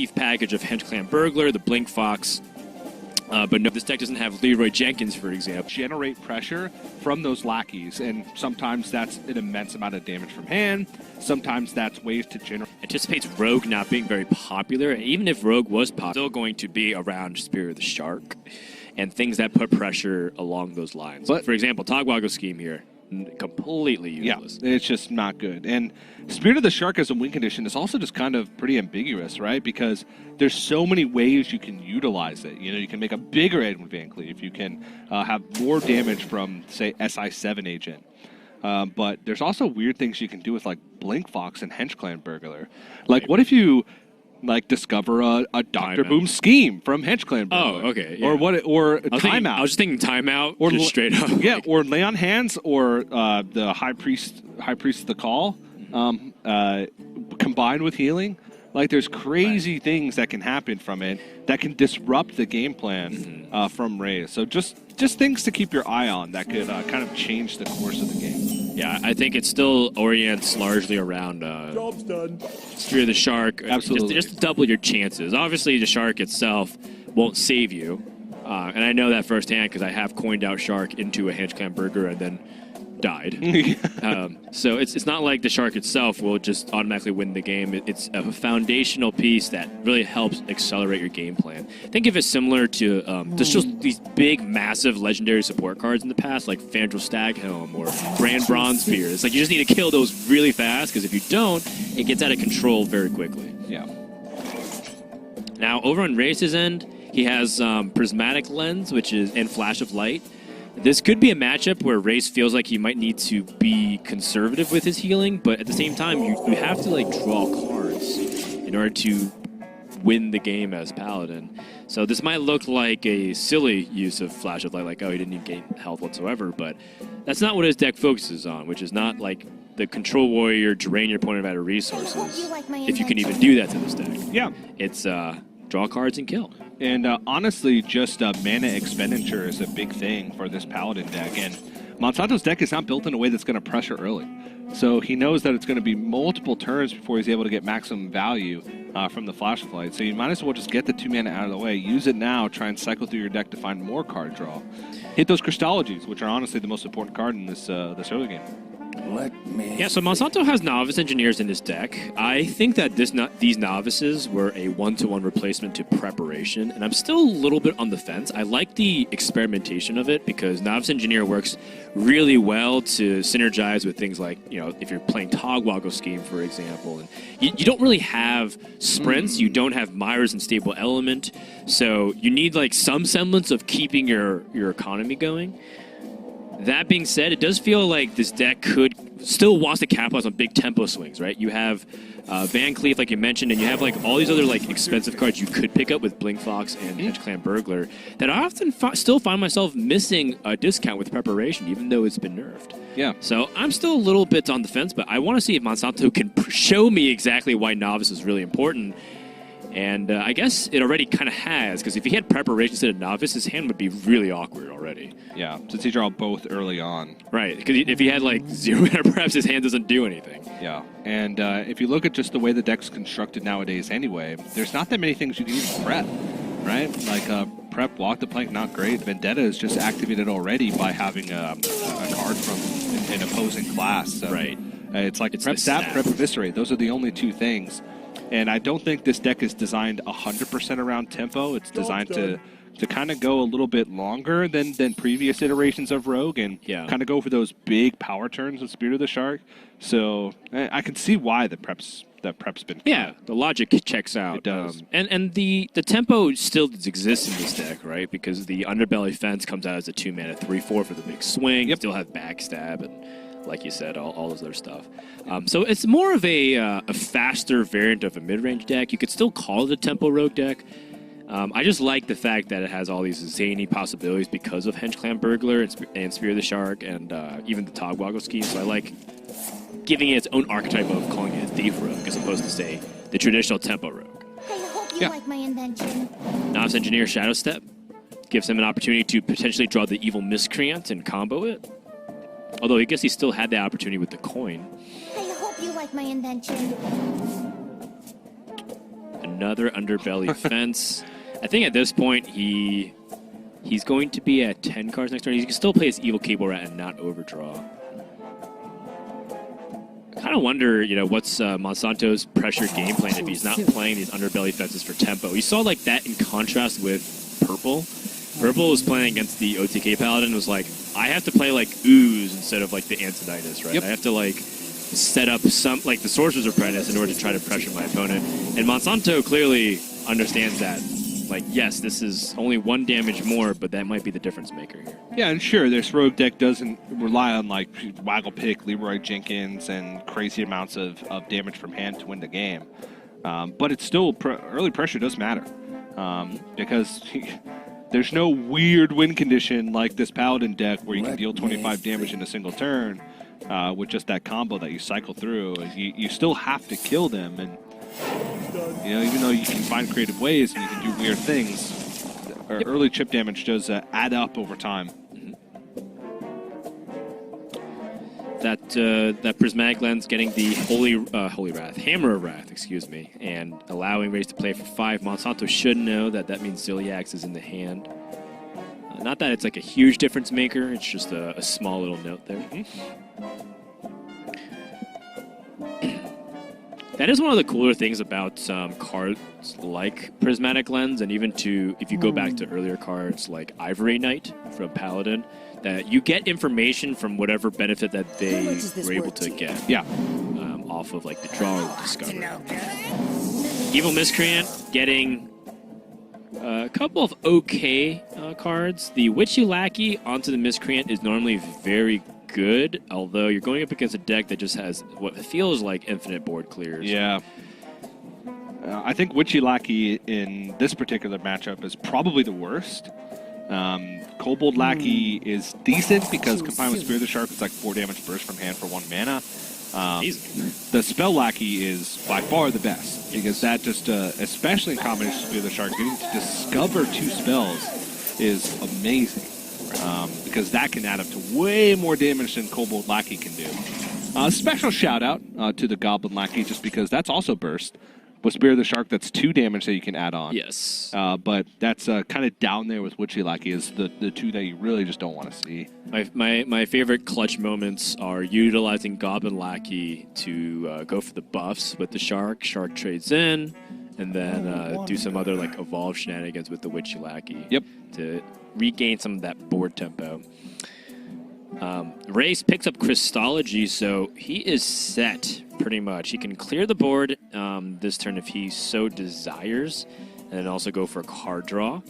Thief package of Hench Clan Burglar, the Blink Fox. But no, this deck doesn't have Leroy Jenkins, for example. Generate pressure from those lackeys, and sometimes that's an immense amount of damage from hand. Sometimes that's ways to generate. Anticipates Rogue not being very popular. Even if Rogue was popular, still going to be around Spirit of the Shark and things that put pressure along those lines. But, for example, Togwago Scheme here. Completely useless. Yeah, it's just not good. And Spirit of the Shark as a win condition is also just kind of pretty ambiguous, right? Because there's so many ways you can utilize it. You know, you can make a bigger Edwin Van Cleave. You can have more damage from, say, SI7 agent. But there's also weird things you can do with, like, Blink Fox and Hench Clan Burglar. Like, what if you discover a Dr. Boom scheme from Hench Clan Burglar? Oh, okay. Yeah. Or Timeout. I was just thinking Timeout, or just straight up. Yeah, or Lay on Hands, or the High Priest of the Call, combined with healing. Like, there's crazy things that can happen from it that can disrupt the game plan from Rase. So just things to keep your eye on that could kind of change the course of the game. Yeah, I think it still orients largely around Job's done. Spirit of the Shark. Absolutely. Just to double your chances. Obviously, the Shark itself won't save you. And I know that firsthand because I have coined out Shark into a Hench Clan Burger and then died. So it's not like the Shark itself will just automatically win the game. It's a foundational piece that really helps accelerate your game plan. Think of it similar to there's just these big, massive legendary support cards in the past, like Fandral Staghelm or Grand Bronzebeard. It's like you just need to kill those really fast, because if you don't, it gets out of control very quickly. Yeah. Now, over on Race's end, he has Prismatic Lens, and Flash of Light. This could be a matchup where Rase feels like he might need to be conservative with his healing, but at the same time, you have to draw cards in order to win the game as Paladin. So this might look like a silly use of Flash of Light, like, oh, he didn't even gain health whatsoever, but that's not what his deck focuses on, which is not like the Control Warrior, drain your opponent out of resources, if you can even do that to this deck. Yeah. It's draw cards and kill. And honestly, just mana expenditure is a big thing for this Paladin deck. And Monsanto's deck is not built in a way that's going to pressure early. So he knows that it's going to be multiple turns before he's able to get maximum value from the Flash of Light. So you might as well just get the 2 mana out of the way. Use it now. Try and cycle through your deck to find more card draw. Hit those Crystologies, which are honestly the most important card in this early game. Yeah, so Monsanto has Novice Engineers in his deck. I think that these Novices were a one-to-one replacement to Preparation, and I'm still a little bit on the fence. I like the experimentation of it because Novice Engineer works really well to synergize with things like, if you're playing Togwago Scheme, for example. And you don't really have sprints. You don't have Myra's Unstable Element, so you need some semblance of keeping your economy going. That being said, it does feel like this deck still wants to capitalize on big tempo swings, right? You have Van Cleef, like you mentioned, and you have all these other expensive cards you could pick up with Blink Fox and Hench Clan Burglar that I often still find myself missing a discount with Preparation, even though it's been nerfed. Yeah. So I'm still a little bit on the fence, but I want to see if Monsanto can show me exactly why Novice is really important. And I guess it already kind of has, because if he had Preparation instead of Novice, his hand would be really awkward already. Yeah, since he draw both early on. Right, because if he had 0 mana, perhaps his hand doesn't do anything. Yeah, and if you look at just the way the deck's constructed nowadays anyway, there's not that many things you can even prep, right? Prep, Walk the Plank, not great. Vendetta is just activated already by having a card from an opposing class. So right. It's Prep Sap, Prep Eviscerate. Those are the only two things. And I don't think this deck is designed 100% around tempo. It's designed to kind of go a little bit longer than previous iterations of Rogue and kind of go for those big power turns with Spirit of the Shark. So I can see why the prep's been. Yeah, the logic checks out. It does. And the tempo still exists in this deck, right? Because the Underbelly Fence comes out as a 2 mana 3/4 for the big swing. You still have Backstab and, like you said, all this other stuff. So it's more of a faster variant of a mid-range deck. You could still call it a tempo rogue deck. I just like the fact that it has all these zany possibilities because of Hench Clan Burglar and Spirit of the Shark and even the Togwago Scheme. So I like giving it its own archetype of calling it a Thief Rogue as opposed to, say, the traditional tempo rogue. I hope you like my invention. Novice Engineer Shadow Step gives him an opportunity to potentially draw the Evil Miscreant and combo it. Although I guess he still had that opportunity with the coin. I hope you like my invention. And another underbelly fence. I think at this point he's going to be at 10 cards next turn. He can still play his Evil Cable Rat and not overdraw. I kind of wonder, what's Monsanto's pressure game plan if he's not playing these underbelly fences for tempo. You saw like that in contrast with Purple. Purple was playing against the OTK Paladin. Was like, I have to play like Ooze instead of like the Antonitis, right? Yep. I have to like set up some like the Sorcerer's Apprentice in order to try to pressure my opponent. And Monsanto clearly understands that. Like, yes, this is only 1 damage more, but that might be the difference maker here. Yeah, and sure, this rogue deck doesn't rely on like Waggle Pick, Leroy Jenkins, and crazy amounts of damage from hand to win the game. But it's still early pressure does matter because. There's no weird win condition like this Paladin deck where you can deal 25 damage in a single turn with just that combo that you cycle through. You still have to kill them, and even though you can find creative ways and you can do weird things, early chip damage does add up over time. That Prismatic Lens getting the Hammer of Wrath, excuse me, and allowing Rase to play for 5. Monsanto should know that means Ziliax is in the hand. Not that it's like a huge difference maker, it's just a small little note there. That is one of the cooler things about cards like Prismatic Lens, and even if you go back to earlier cards like Ivory Knight from Paladin, that you get information from whatever benefit that they were able to get. Yeah. Off of like the draw discovery. Evil Miscreant getting a couple of okay cards. The Witchy Lackey onto the Miscreant is normally very good, although you're going up against a deck that just has what feels like infinite board clears. Yeah. I think Witchy Lackey in this particular matchup is probably the worst. Kobold Lackey is decent because combined with Spear of the Shark, it's like 4 damage burst from hand for 1 mana. The Spell Lackey is by far the best because that just, especially in combination with Spear of the Shark, getting to discover 2 spells is amazing because that can add up to way more damage than Kobold Lackey can do. Special shout out to the Goblin Lackey just because that's also burst. With Spear of the Shark, that's 2 damage that you can add on. Yes. But that's kind of down there with Witchy Lackey is the 2 that you really just don't want to see. My favorite clutch moments are utilizing Goblin Lackey to go for the buffs with the Shark. Shark trades in, and then do some other like evolve shenanigans with the Witchy Lackey. Yep. To regain some of that board tempo. Rase picks up Christology, so he is set pretty much. He can clear the board this turn if he so desires, and then also go for a card draw.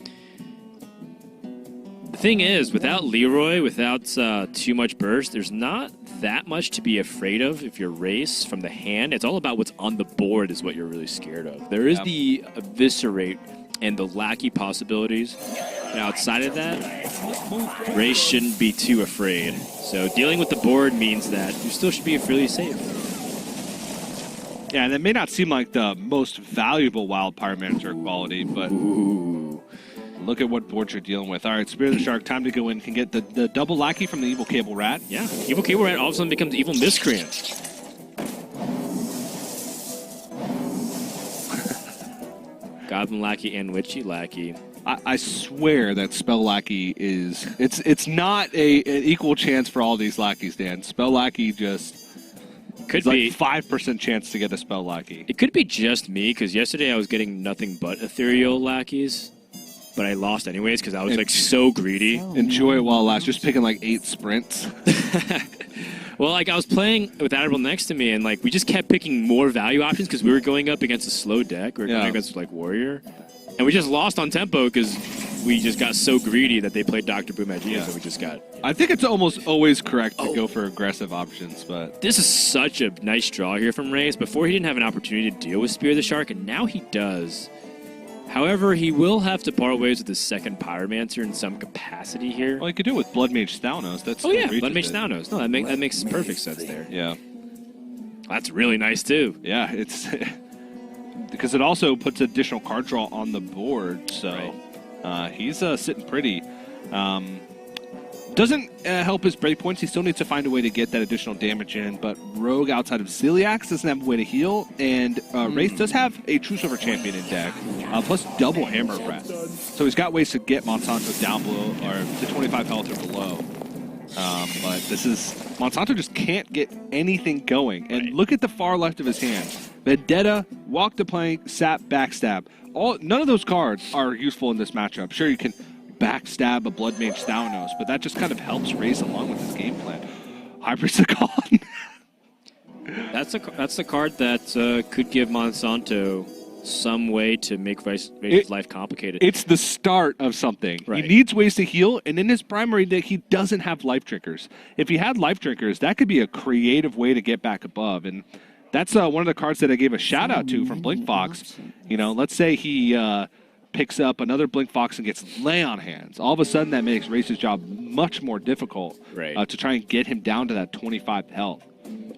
The thing is, without Leroy, without too much burst, there's not that much to be afraid of if you're Rase from the hand. It's all about what's on the board is what you're really scared of. There is the Eviscerate and the Lackey possibilities. And outside of that, Rase shouldn't be too afraid. So dealing with the board means that you still should be fairly safe. Yeah, and it may not seem like the most valuable wild Pyromancer quality, but look at what boards you're dealing with. All right, Spear of the Shark, time to go in. Can get the double Lackey from the Evil Cable Rat. Yeah, Evil Cable Rat all of a sudden becomes Evil Miscreant. Goblin Lackey and Witchy Lackey. I swear that Spell Lackey is... It's not an equal chance for all these Lackeys, Dan. Spell Lackey just... Could be like 5% chance to get a Spell Lackey. It could be just me, because yesterday I was getting nothing but Ethereal Lackeys, but I lost anyways because I was like so greedy. Enjoy it while it lasts. Just picking like 8 sprints. Well, like I was playing with Admiral next to me, and like we just kept picking more value options because we were going up against a slow deck. We were going against like Warrior, and we just lost on tempo because we just got so greedy that they played Dr. Boom Magias, and we just got... I think it's almost always correct to go for aggressive options, but... This is such a nice draw here from Rase. Before, he didn't have an opportunity to deal with Spear of the Shark, and now he does. However, he will have to part ways with his second Pyromancer in some capacity here. Well, he could do it with Blood Mage Thalnos. That's Blood Mage Thalnos. No, that makes perfect sense there. Yeah. That's really nice, too. Yeah, it's... because it also puts additional card draw on the board, so... Right. He's sitting pretty. Doesn't help his breakpoints. He still needs to find a way to get that additional damage in, but Rogue outside of Ziliax doesn't have a way to heal, and Rase does have a True Silver Champion in deck, plus double Hammer Breath. So he's got ways to get Monsanto down below, or to 25 health or below. But this is... Monsanto just can't get anything going. And look at the far left of his hand. Vendetta, Walk the Plank, Sap, Backstab. None of those cards are useful in this matchup. Sure, you can backstab a Blood Mage Thalanos, but that just kind of helps Rase along with his game plan. High Priest of Khan. That's the card that could give Monsanto some way to make Race's life complicated. It's the start of something. Right. He needs ways to heal, and in his primary deck, he doesn't have Life Drinkers. If he had Life Drinkers, that could be a creative way to get back above, and that's one of the cards that I gave a shout out to from Blink Fox. You know, let's say he picks up another Blink Fox and gets Lay on Hands. All of a sudden, that makes Race's job much more difficult to try and get him down to that 25 health.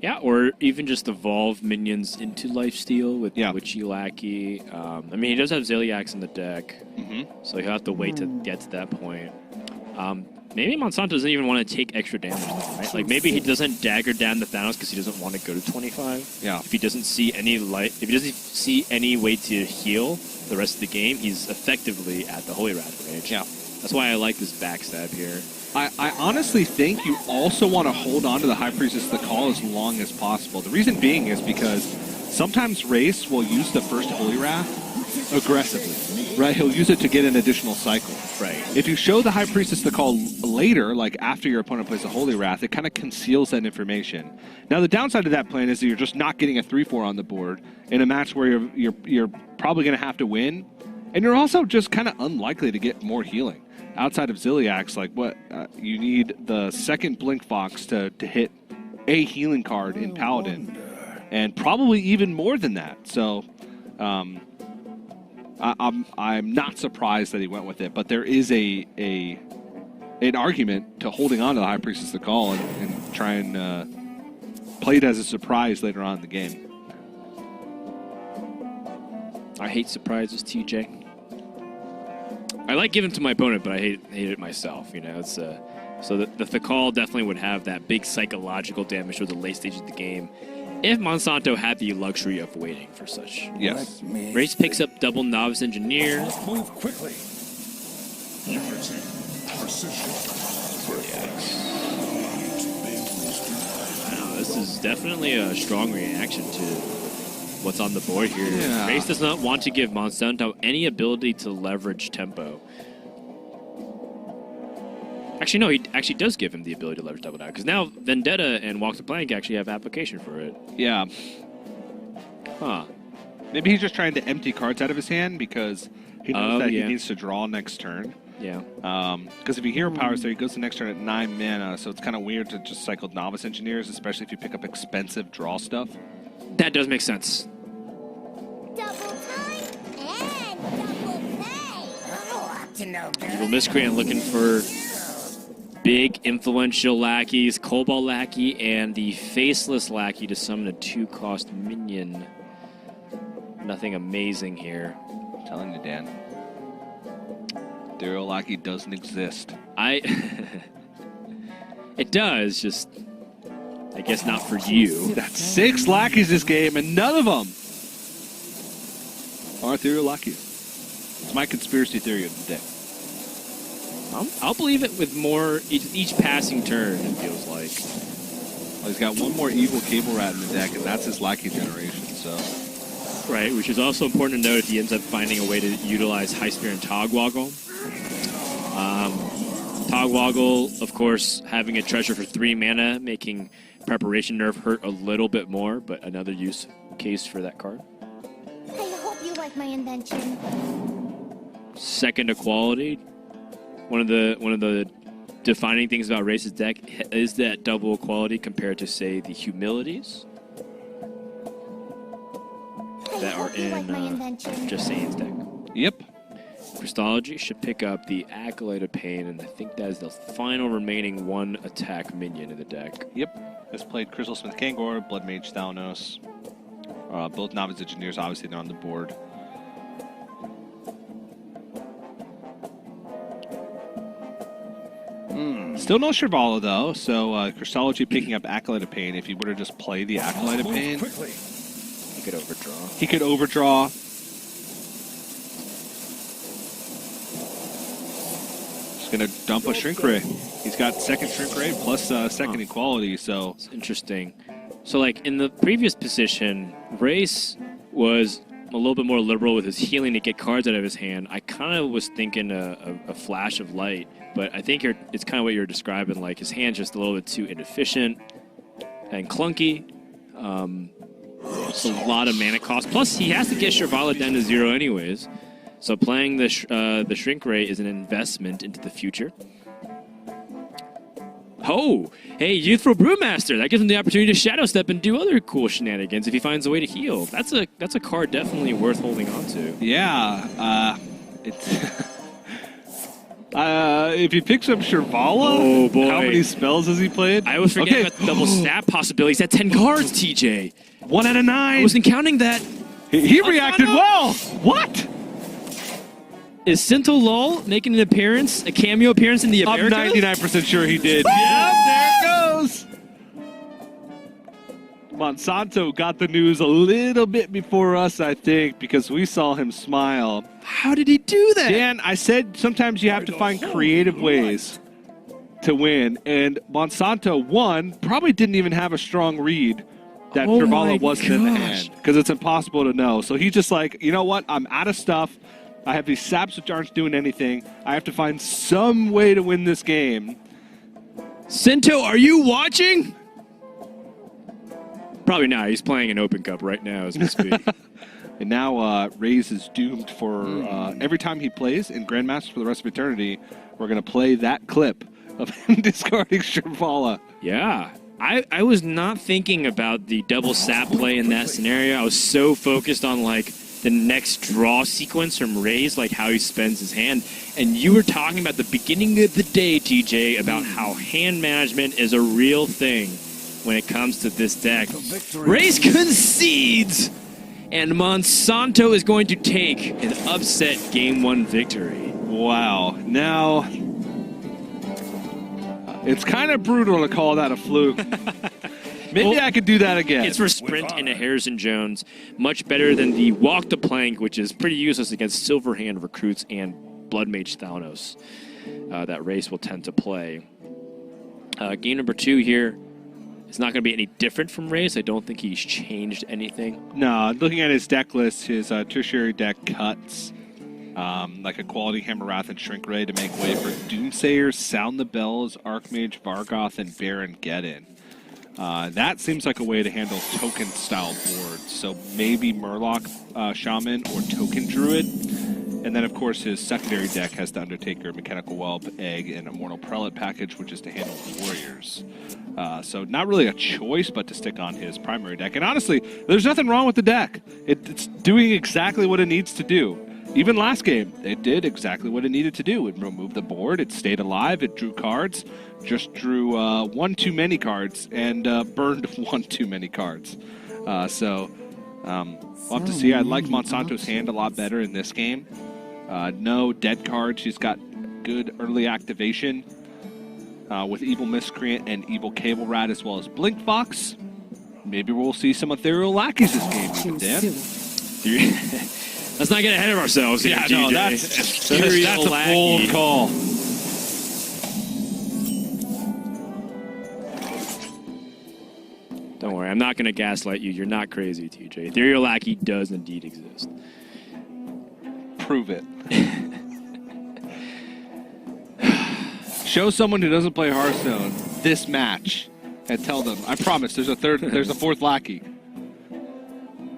Yeah, or even just evolve minions into lifesteal with Witchy Lackey. I mean, he does have Ziliax in the deck, so he'll have to wait to get to that point. Maybe Monsanto doesn't even want to take extra damage, right? Like, maybe he doesn't dagger down the Thanos because he doesn't want to go to 25. Yeah. If he doesn't see any if he doesn't see any way to heal the rest of the game, he's effectively at the Holy Wrath range. Yeah. That's why I like this backstab here. I honestly think you also want to hold on to the High Priestess of the Call as long as possible. The reason being is because sometimes Rase will use the first Holy Wrath aggressively, right? He'll use it to get an additional cycle. Right. If you show the High Priestess of the Call later, like after your opponent plays a Holy Wrath, it kind of conceals that information. Now, the downside of that plan is that you're just not getting a 3-4 on the board in a match where you're probably going to have to win, and you're also just kind of unlikely to get more healing. Outside of Ziliax, like you need the second Blink Fox to hit a healing card in Paladin, and probably even more than that. So I'm not surprised that he went with it, but there is an argument to holding on to the High Priestess of the Call and try and play it as a surprise later on in the game. I hate surprises, TJ. I like giving to my opponent, but I hate it myself. You know, it's so the Thakal definitely would have that big psychological damage for the late stage of the game if Monsanto had the luxury of waiting for such. Yes. Race picks up double Novice Engineer. Move quickly. Unity, precision, Wow, this is definitely a strong reaction to what's on the board here. Yeah. Race does not want to give Monsanto any ability to leverage tempo. Actually, no, he actually does give him the ability to leverage tempo now, because now Vendetta and Walk the Plank actually have application for it. Yeah. Huh. Maybe he's just trying to empty cards out of his hand because he knows that he needs to draw next turn. Yeah. Because if he hero powers there, he goes to next turn at 9 mana, so it's kind of weird to just cycle Novice Engineers, especially if you pick up expensive draw stuff. That does make sense. Double time and double pay. Oh, up to no good. Evil Miscreant looking for big influential lackeys, Cobalt Lackey and the Faceless Lackey to summon a 2-cost minion. Nothing amazing here. I'm telling you, Dan. Daryl Lackey doesn't exist. It does, just I guess not for you. That's 6 lackeys this game, and none of them are ethereal lackeys. It's my conspiracy theory of the day. I'll believe it with more each passing turn, it feels like. Well, he's got one more evil Cable Rat in the deck, and that's his lackey generation, so... Right, which is also important to note if he ends up finding a way to utilize High Spear and Togwoggle. Togwoggle, of course, having a treasure for 3 mana, making Preparation Nerve hurt a little bit more, but another use case for that card. I hope you like my invention. Second equality. One of the defining things about Race's deck is that double equality compared to, say, the Humilities that are in Just Saying's deck. Yep. Crystology should pick up the Acolyte of Pain, and I think that is the final remaining 1 attack minion in the deck. Yep. Has played Crystal Smith Kangor, Blood Mage Thalanos. Both Novice Engineers, obviously, they're on the board. Still no Shrivala, though, so Crystology picking up Acolyte of Pain. If he were to just play the Acolyte of Move Pain, quickly. He could overdraw. he could overdraw. He's going to dump a Shrink Ray. He's got second Shrink Ray plus second Equality, so... It's interesting. So, like, in the previous position, Rase was a little bit more liberal with his healing to get cards out of his hand. I kind of was thinking a flash of light, but I think it's kind of what you're describing. Like, his hand's just a little bit too inefficient and clunky. It's a lot of mana cost. Plus, he has to get Shrivala down to 0 anyways. So playing the Shrink Ray is an investment into the future. Oh, hey, Youthful Brewmaster. That gives him the opportunity to Shadow Step and do other cool shenanigans if he finds a way to heal. That's a card definitely worth holding on to. Yeah, it's... if he picks up Shrivala, oh boy, how many spells has he played? I was forgetting about the double stab possibility. He's at 10 cards, TJ. 1 out of 9. I wasn't counting that. He reacted well. What? Is Sinto Lull making an appearance, a cameo appearance in the Americas? I'm 99% sure he did. Yep, there it goes. Monsanto got the news a little bit before us, I think, because we saw him smile. How did he do that? Dan, I said sometimes you have to find creative ways to win, and Monsanto, one, probably didn't even have a strong read that Shrivala wasn't in the hand, because it's impossible to know. So he's just like, you know what? I'm out of stuff. I have these saps which aren't doing anything. I have to find some way to win this game. Sinto, are you watching? Probably not. He's playing an Open Cup right now as we speak. And now Rase is doomed for every time he plays in Grandmasters for the rest of eternity, we're going to play that clip of him discarding Shrivala. Yeah. I was not thinking about the double sap play in that scenario. I was so focused on, like, the next draw sequence from Rase, like how he spends his hand. And you were talking about the beginning of the day, TJ, about how hand management is a real thing when it comes to this deck. Rase concedes, and Monsanto is going to take an upset Game 1 victory. Wow. Now, it's kind of brutal to call that a fluke. Maybe I could do that again. It's for Sprint and a Harrison Jones. Much better than the Walk the Plank, which is pretty useless against Silverhand recruits and Blood Mage Thanos that Rase will tend to play. Game number 2 here. It's not going to be any different from Rase. I don't think he's changed anything. No, looking at his deck list, his tertiary deck cuts like a Quality Hammer Wrath and Shrink Ray to make way for Doomsayer, Sound the Bells, Archmage, Vargoth, and Baron Geddon. That seems like a way to handle token-style boards. So maybe Murloc Shaman or Token Druid. And then, of course, his secondary deck has the Undertaker, Mechanical Whelp, Egg, and Immortal Prelate package, which is to handle Warriors. So not really a choice, but to stick on his primary deck. And honestly, there's nothing wrong with the deck. It's doing exactly what it needs to do. Even last game, it did exactly what it needed to do. It removed the board, it stayed alive, it drew cards, just drew one too many cards, and burned one too many cards. So we'll have to see. I like Monsanto's hand a lot better in this game. No dead cards. She's got good early activation with Evil Miscreant and Evil Cable Rat, as well as Blink Fox. Maybe we'll see some Ethereal Lackeys this game, even, Dan. Let's not get ahead of ourselves here, Yeah, TJ. no, that's a bold call. Don't worry, I'm not going to gaslight you. You're not crazy, TJ. Ethereal Lackey does indeed exist. Prove it. Show someone who doesn't play Hearthstone this match and tell them, I promise, there's a fourth Lackey.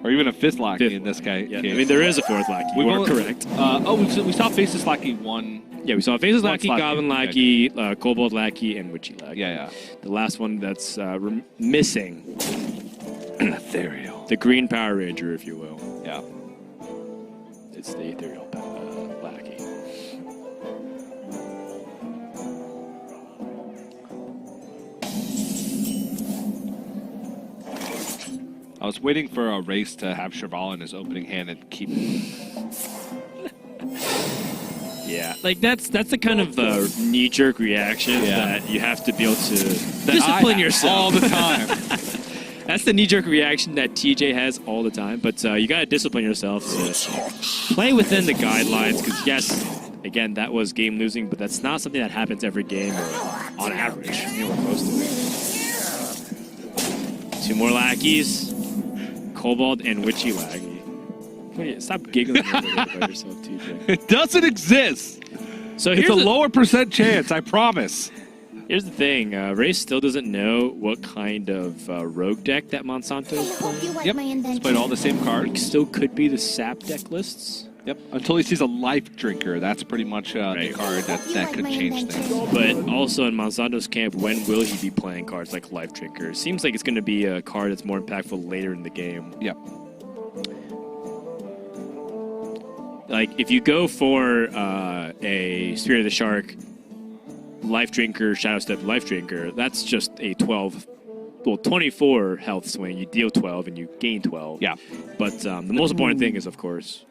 Or even a fifth Lackey in this case. Yeah, I mean, there is a fourth Lackey. You are correct. We saw Faceless Lackey 1. Yeah, we saw Faceless Lackey, Lackey. Goblin Lackey, Kobold Lackey, and Witchy Lackey. Yeah. The last one that's missing. Ethereal. The Green Power Ranger, if you will. Yeah. It's the Ethereal Lackey. I was waiting for a Rase to have Shrivala in his opening hand and keep... Yeah, like that's the kind of knee-jerk reaction that you have to be able to discipline yourself all the time. That's the knee-jerk reaction that TJ has all the time. But you got to discipline yourself to play within the guidelines. Because yes, again, that was game losing, but that's not something that happens every game or on average. You know, most of it. 2 more lackeys, Kobold and Witchy Laggy. Wait, stop giggling about yourself, TJ. It doesn't exist. So it's a lower percent chance, I promise. Here's the thing. Rase still doesn't know what kind of rogue deck that Monsanto is playing. Yep, he's played all the same cards. Still could be the sap deck lists. Yep, until he sees a life drinker. That's pretty much the card that could change things. But also in Monsanto's camp, when will he be playing cards like life drinker? Seems like it's going to be a card that's more impactful later in the game. Yep. Like, if you go for a Spirit of the Shark, Life Drinker, Shadow Step Life Drinker, that's just a 24 health swing. You deal 12 and you gain 12. Yeah. But the most important thing is, of course,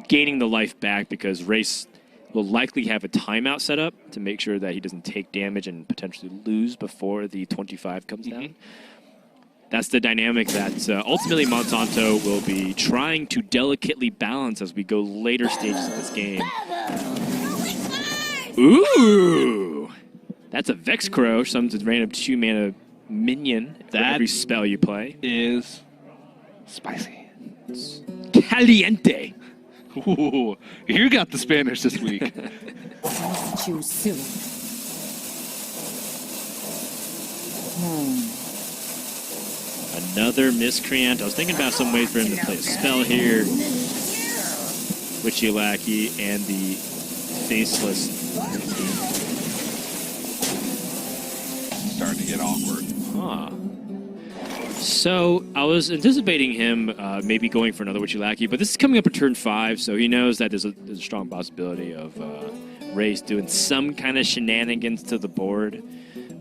gaining the life back, because Rase will likely have a timeout set up to make sure that he doesn't take damage and potentially lose before the 25 comes down. That's the dynamic that ultimately Monsanto will be trying to delicately balance as we go later stages of this game. Ooh! That's a Vex Crow, summons a random 2-mana minion for every spell you play. Is spicy. Caliente! Ooh, you got the Spanish this week. Too soon. Another Miscreant. I was thinking about some ways for him to play a spell here. Witchy Lackey and the Faceless. Starting to get awkward. Huh. So I was anticipating him maybe going for another Witchy Lackey, but this is coming up at turn 5, so he knows that there's a strong possibility of Rase doing some kind of shenanigans to the board,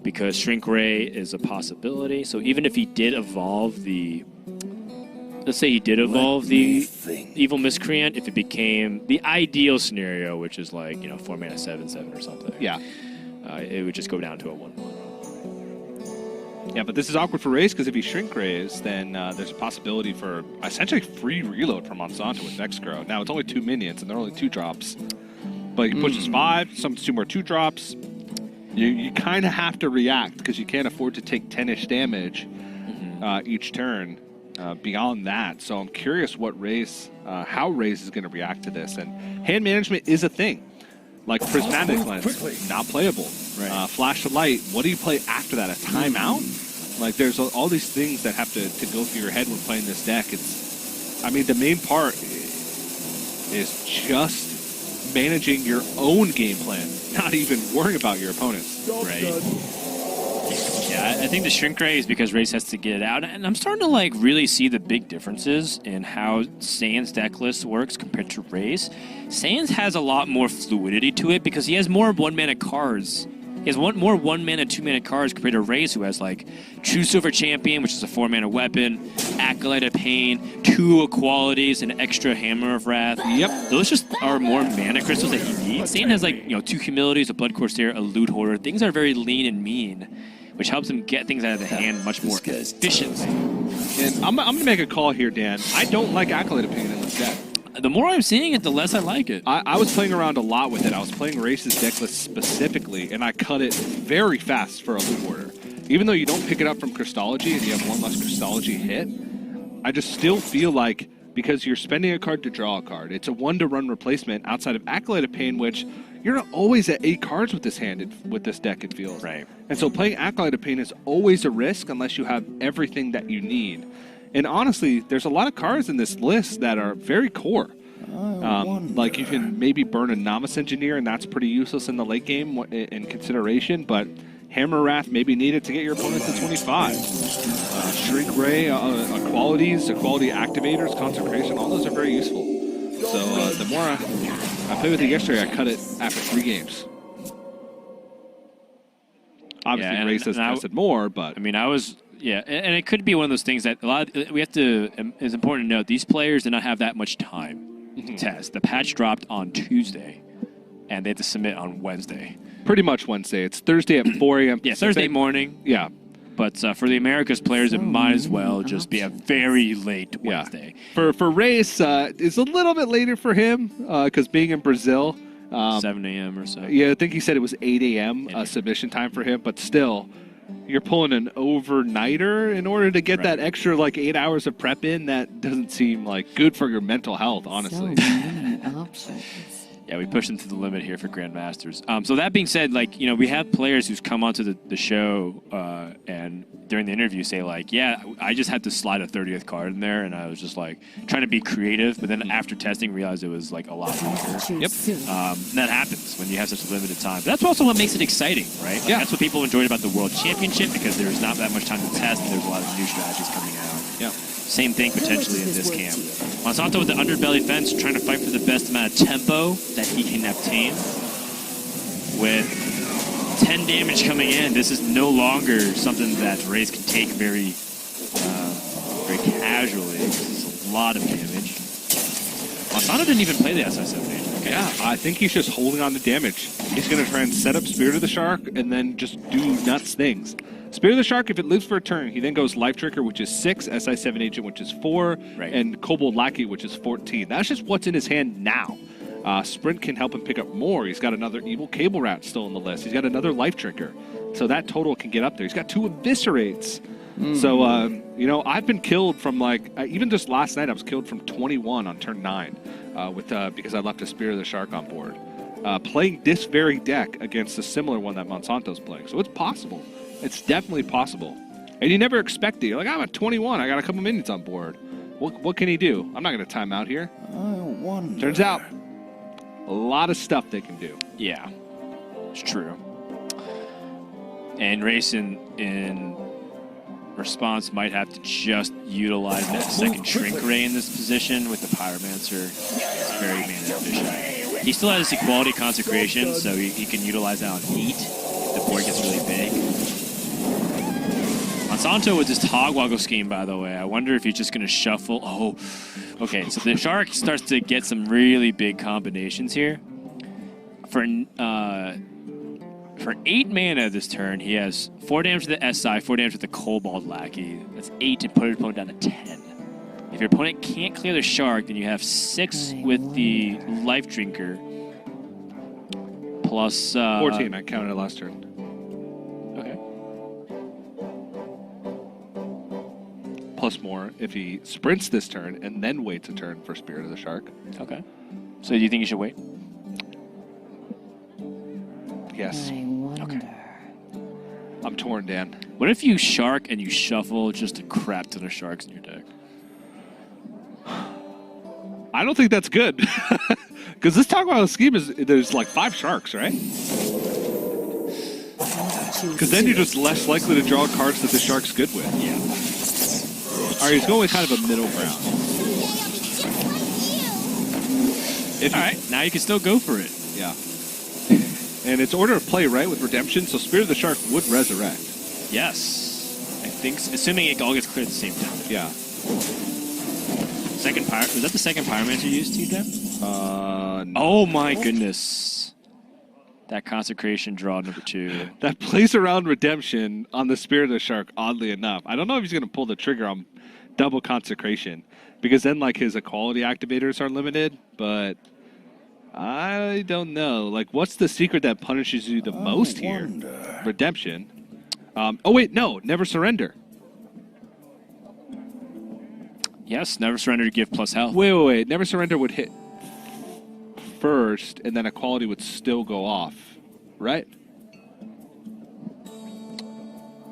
because Shrink Ray is a possibility. So even if he did evolve the... Let's say he did evolve the Evil Miscreant, if it became the ideal scenario, which is like, 4 mana 7/7 or something. Yeah. It would just go down to a 1/1. Yeah, but this is awkward for Rase, because if he Shrink Rays, then there's a possibility for essentially free reload from Monsanto with Vex Crow. Now, it's only 2 minions, and they're only 2 drops. But he pushes 5, summons 2 more 2 drops. You kind of have to react, because you can't afford to take 10-ish damage each turn beyond that. So I'm curious what Rase, how Rase is going to react to this. And hand management is a thing. Like Prismatic Lens, not playable. Right. Flash of Light, what do you play after that? A timeout? Like, there's all these things that have to go through your head when playing this deck. I mean, the main part is just managing your own game plan, not even worrying about your opponents. Right. Yeah, I think the Shrink Ray is because Rase has to get it out, and I'm starting to really see the big differences in how Saiyans deck list works compared to Rase. Saiyans has a lot more fluidity to it because he has more 1-mana cards. He has more 1-mana, 2-mana cards compared to Rase, who has True Silver Champion, which is a 4-mana weapon, Acolyte of Pain, 2 Equalities, and extra Hammer of Wrath. Yep. Those just are more mana crystals that he needs. Saiyan has 2 Humilities, a Blood Corsair, a Loot Hoarder. Things are very lean and mean, which helps him get things out of the hand much more efficiently. And I'm going to make a call here, Dan. I don't like Acolyte of Pain in this deck. The more I'm seeing it, the less I like it. I was playing around a lot with it. I was playing Race's deck list specifically, and I cut it very fast for a Loot Hoarder. Even though you don't pick it up from Crystology and you have 1 less Crystology hit, I just still feel like, because you're spending a card to draw a card, it's a 1-to-run replacement outside of Acolyte of Pain, which you're not always at 8 cards with this hand, with this deck, it feels. Right. And so playing Acolyte of Pain is always a risk unless you have everything that you need. And honestly, there's a lot of cards in this list that are very core. Like you can maybe burn a Novice Engineer, and that's pretty useless in the late game in consideration, but Hammer Wrath may be needed to get your opponent to 25. Shrink Ray, Equality Activators, Consecration, all those are very useful. So the more I played with it yesterday, I cut it after 3 games. Obviously, Race has tested more, but... I mean, and it could be one of those things that it's important to note, these players did not have that much time to test. The patch dropped on Tuesday, and they have to submit on Wednesday. Pretty much Wednesday. It's Thursday at 4 a.m. Yeah, Thursday morning. Yeah. But for the Americas players, it might as well just be a very late Wednesday. For Rase, it's a little bit later for him because being in Brazil. 7 a.m. or so. Yeah, I think he said it was 8 a.m. Submission time for him, but still, you're pulling an overnighter in order to get that extra 8 hours of prep in. That doesn't seem like good for your mental health, honestly. So many options. Yeah, we pushed them to the limit here for Grandmasters. So that being said, we have players who's come onto the show and during the interview say yeah, I just had to slide a 30th card in there, and I was just trying to be creative, but then after testing realized it was a lot harder. Yep. That happens when you have such a limited time. But that's also what makes it exciting, right? Yeah. That's what people enjoyed about the World Championship, because there's not that much time to test, and there's a lot of new strategies coming out. Yeah. Same thing potentially in this camp. Monsanto with the underbelly fence, trying to fight for the best amount of tempo that he can obtain. With 10 damage coming in, this is no longer something that Rase can take very casually. This is a lot of damage. Monsanto didn't even play the SI7 agent. Yeah, I think he's just holding on to damage. He's going to try and set up Spirit of the Shark and then just do nuts things. Spirit of the Shark, if it lives for a turn, he then goes Life Trigger, which is 6, SI7 Agent, which is 4, and Kobold Lackey, which is 14. That's just what's in his hand now. Sprint can help him pick up more. He's got another Evil Cable Rat still on the list. He's got another Life Trigger. So that total can get up there. He's got 2 Eviscerates. So, I've been killed from, even just last night, I was killed from 21 on turn 9 because I left a Spirit of the Shark on board. Playing this very deck against a similar one that Monsanto's playing. So it's possible. It's definitely possible. And you never expect it. You're like, I'm at 21. I got a couple minions on board. What can he do? I'm not going to time out here. I wonder. Turns out, a lot of stuff they can do. Yeah, it's true. And Rase in response might have to just utilize that second Shrink Ray in this position with the Pyromancer. It's very mana efficient. He still has Equality Consecration, so he can utilize that on 8 if the board gets really big. Monsanto with his Hogwoggle scheme, by the way. I wonder if he's just going to shuffle. Oh, okay. So the Shark starts to get some really big combinations here. For 8 mana this turn, he has 4 damage to the SI, 4 damage with the Kobold Lackey. That's 8 to put his opponent down to 10. If your opponent can't clear the Shark, then you have 6 with the Life Drinker. Plus... 14, I counted it last turn. Okay. Plus more if he sprints this turn and then waits a turn for Spirit of the Shark. Okay. So do you think you should wait? Yes. I wonder. Okay. I'm torn, Dan. What if you Shark and you shuffle just a crap ton of Sharks in your deck? I don't think that's good. Because this Hogwoggle scheme is, there's 5 Sharks, right? Because then you're just less likely to draw cards that the Shark's good with. Yeah. All right, he's going with kind of a middle ground. All right, now you can still go for it. Yeah. And it's order of play, right, with Redemption, so Spirit of the Shark would resurrect. Yes. I think, assuming it all gets cleared at the same time. Yeah. Second Pyro... Was that the second Pyromancer you used, TJ? No. Oh my goodness. That Consecration draw number 2. That plays around Redemption on the Spirit of the Shark, oddly enough. I don't know if he's going to pull the trigger on double Consecration, because then, his Equality activators are limited, but I don't know. What's the secret that punishes you the most here? Redemption. Oh, wait, no. Never Surrender. Yes, never surrender to give plus health. Wait. Never Surrender would hit first, and then Equality would still go off, right?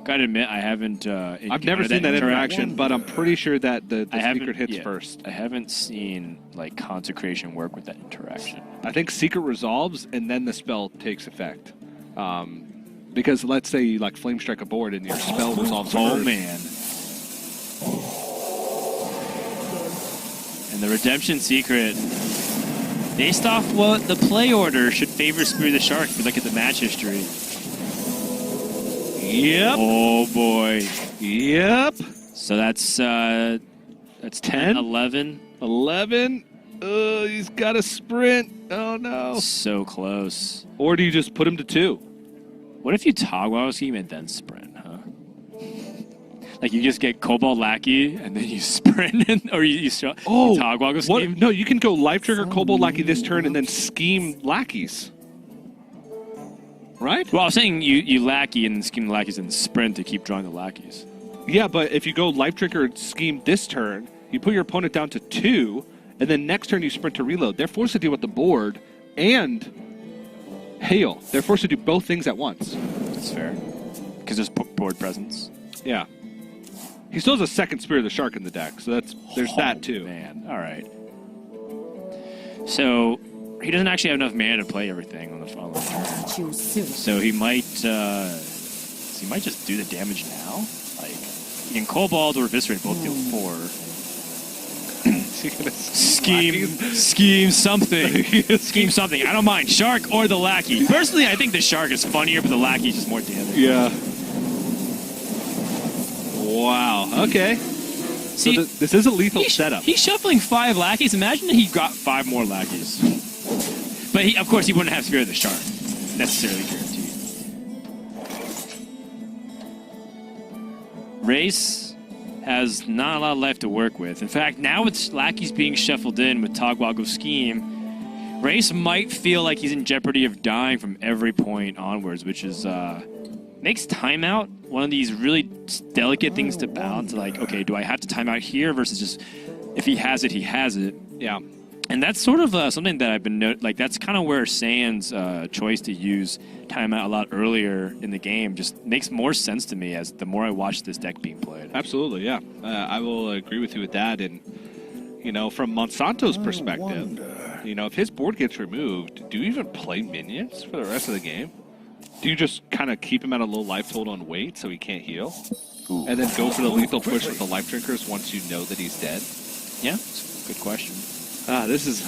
Gotta admit, I haven't. I've never seen that interaction, but I'm pretty sure that the secret hits first. I haven't seen Consecration work with that interaction. I think secret resolves, and then the spell takes effect. Because let's say you Flame Strike a board, and your spell resolves. Oh first. man! And the Redemption secret, based off what the play order, should favor Spirit of the Shark. If you look at the match history. Yep. Oh boy. Yep. So that's 10, 11. 11. He's got a sprint. Oh, no. So close. Or do you just put him to 2? What if you toggle scheme and then sprint, huh? Like you just get Cobalt Lackey and then you sprint, or you toggle scheme? No, you can go Life Trigger, Cobalt Lackey this turn, and then scheme Lackeys. Right? Well, I was saying you Lackey and then scheme the Lackeys and then sprint to keep drawing the Lackeys. Yeah, but if you go Life Trigger scheme this turn, you put your opponent down to 2, and then next turn you sprint to reload. They're forced to deal with the board and hail. They're forced to do both things at once. That's fair. Because there's board presence. Yeah. He still has a second Spirit of the Shark in the deck, so there's that too. Man, all right. So he doesn't actually have enough mana to play everything on the following turn. Choose soon. So he might just do the damage now. Like he can Cobalt or Eviscerate, both deal 4. Scheme something. Scheme something. I don't mind. Shark or the Lackey. Personally, I think the Shark is funnier, but the Lackey is just more damage. Yeah. Wow. Okay. See, so this is a lethal setup. He's shuffling 5 Lackeys. Imagine he got 5 more Lackeys. But of course, he wouldn't have Spirit of the Shark. Necessarily guaranteed. Rase has not a lot of life to work with. In fact, now with Lackeys being shuffled in with Togwaggle Scheme, Rase might feel like he's in jeopardy of dying from every point onwards, which is makes timeout one of these really delicate things to balance. Like, okay, do I have to timeout here versus just if he has it, he has it. Yeah. And that's sort of something that I've been that's kind of where Sand's choice to use timeout a lot earlier in the game just makes more sense to me as the more I watch this deck being played. Absolutely, yeah. I will agree with you with that. And, from Monsanto's perspective, if his board gets removed, do you even play minions for the rest of the game? Do you just kind of keep him at a low life total and wait so he can't heal? Ooh. And then go for the lethal push with the life drinkers once you know that he's dead? Yeah, good question. This is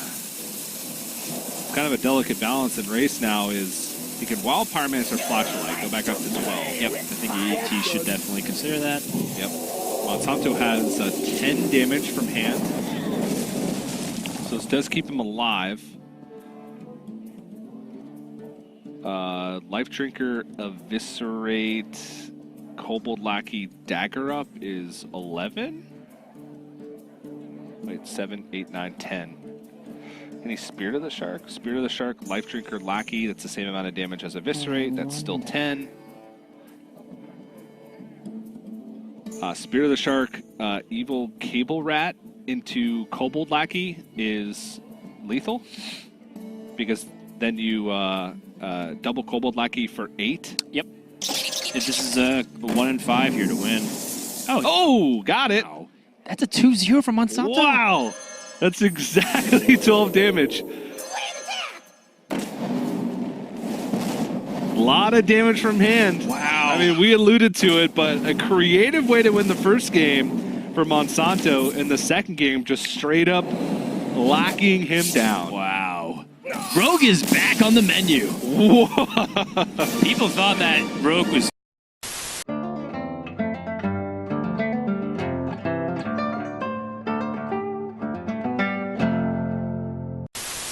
kind of a delicate balance in Race now is he can Wild Pyromancer or Flashlight, go back up to 12. Yep, I think he should definitely consider that. Yep. Monsanto has 10 damage from hand. So this does keep him alive. Life Drinker, Eviscerate, Kobold Lackey, Dagger Up is 11? Wait, 7, 8, 9, 10. Any Spirit of the Shark? Spirit of the Shark, Life Drinker, Lackey, that's the same amount of damage as Eviscerate, that's still 10. Spirit of the Shark, Evil Cable Rat into Kobold Lackey is lethal, because then you double Kobold Lackey for 8. Yep. This is a 1 in 5 here to win. Oh, got it. Wow. That's a 2-0 from Monsanto. Wow. That's exactly 12 damage. A lot of damage from hand. Wow. I mean, we alluded to it, but a creative way to win the first game for Monsanto, in the second game, just straight up locking him down. Wow. Rogue is back on the menu. Whoa. People thought that Rogue was